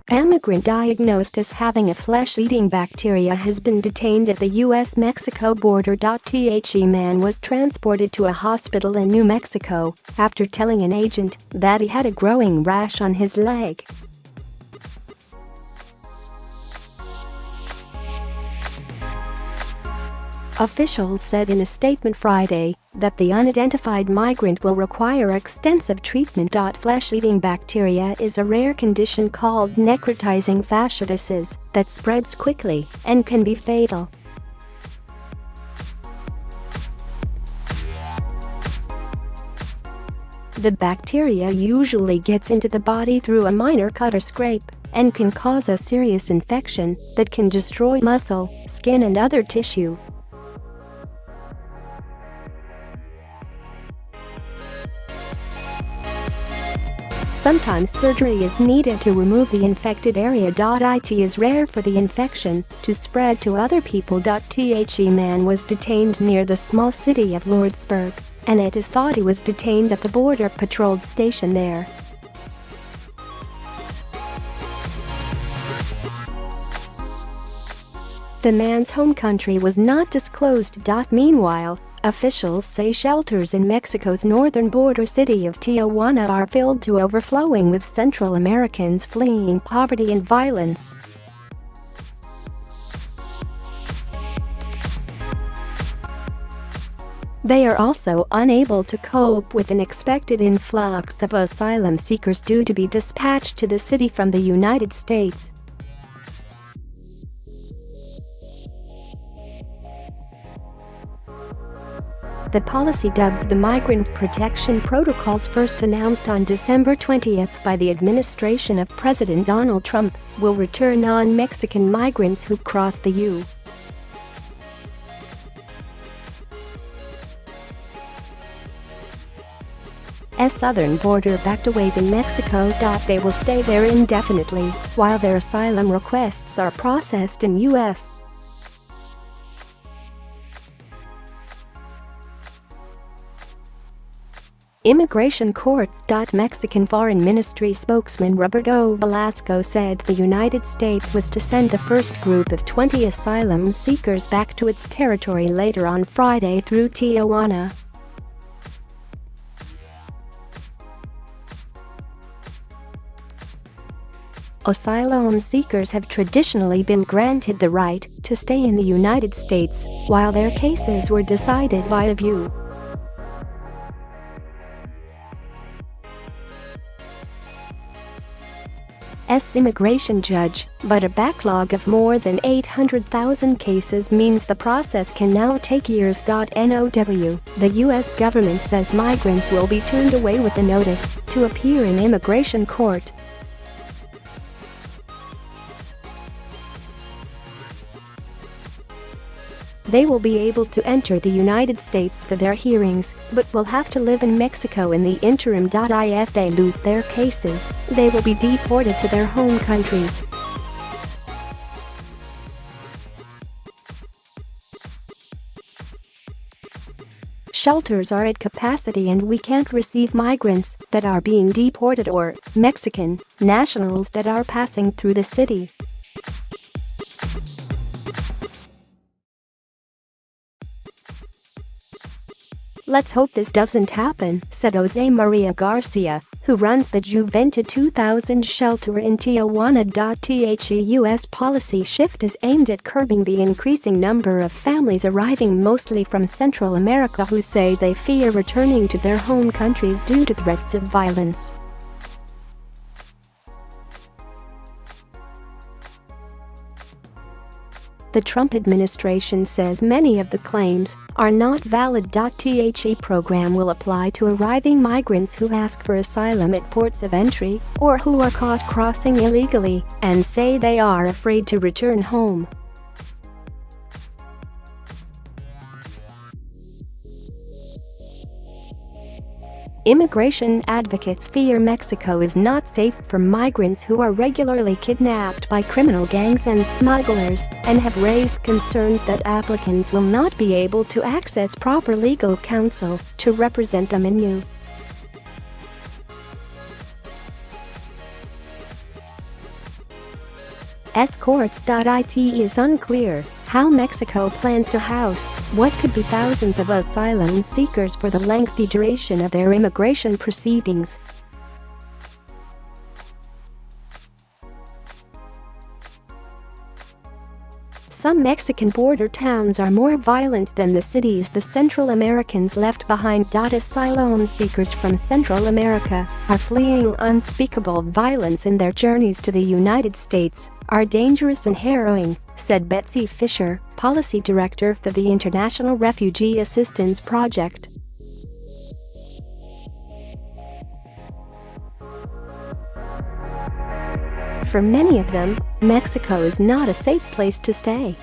Amigrant diagnosed as having a flesh-eating bacteria has been detained at the U.S.-Mexico border.The man was transported to a hospital in New Mexico after telling an agent that he had a growing rash on his leg. Officials said in a statement Friday that the unidentified migrant will require extensive treatment. Flesh-eating bacteria is a rare condition called necrotizing fasciitis that spreads quickly and can be fatal. The bacteria usually gets into the body through a minor cut or scrape and can cause a serious infection that can destroy muscle, skin and other tissue. Sometimes surgery is needed to remove the infected area. It is rare for the infection to spread to other people. The man was detained near the small city of Lordsburg, and it is thought he was detained at the border patrol station there. The man's home country was not disclosed. Meanwhile, officials say shelters in Mexico's northern border city of Tijuana are filled to overflowing with Central Americans fleeing poverty and violence. They are also unable to cope with an expected influx of asylum seekers due to be dispatched to the city from the United States. The policy, dubbed the Migrant Protection Protocols, first announced on December 20 by the administration of President Donald Trump, will return non-Mexican migrants who cross the U.S. southern border backed away in Mexico. They will stay there indefinitely while their asylum requests are processed in U.S. immigration courts. Mexican Foreign Ministry spokesman Roberto Velasco said the United States was to send the first group of 20 asylum seekers back to its territory later on Friday through Tijuana. Asylum seekers have traditionally been granted the right to stay in the United States while their cases were decided by a U.S. immigration judge, but a backlog of more than 800,000 cases means the process can now take years. Now, the U.S. government says migrants will be turned away with a notice to appear in immigration court. They will be able to enter the United States for their hearings, but will have to live in Mexico in the interim. If they lose their cases, they will be deported to their home countries. Shelters are at capacity and we can't receive migrants that are being deported or Mexican nationals that are passing through the city. "Let's hope this doesn't happen," said Jose Maria Garcia, who runs the Juventud 2000 shelter in Tijuana. The U.S. policy shift is aimed at curbing the increasing number of families arriving mostly from Central America who say they fear returning to their home countries due to threats of violence. The Trump administration says many of the claims are not valid. The program will apply to arriving migrants who ask for asylum at ports of entry or who are caught crossing illegally and say they are afraid to return home. Immigration advocates fear Mexico is not safe for migrants who are regularly kidnapped by criminal gangs and smugglers, and have raised concerns that applicants will not be able to access proper legal counsel to represent them in U. S. courts.It is unclear how Mexico plans to house what could be thousands of asylum seekers for the lengthy duration of their immigration proceedings. Some Mexican border towns are more violent than the cities the Central Americans left behind. Asylum seekers from Central America are fleeing unspeakable violence in their journeys to the United States, are dangerous and harrowing, said Betsy Fisher, policy director for the International Refugee Assistance Project. For many of them, Mexico is not a safe place to stay.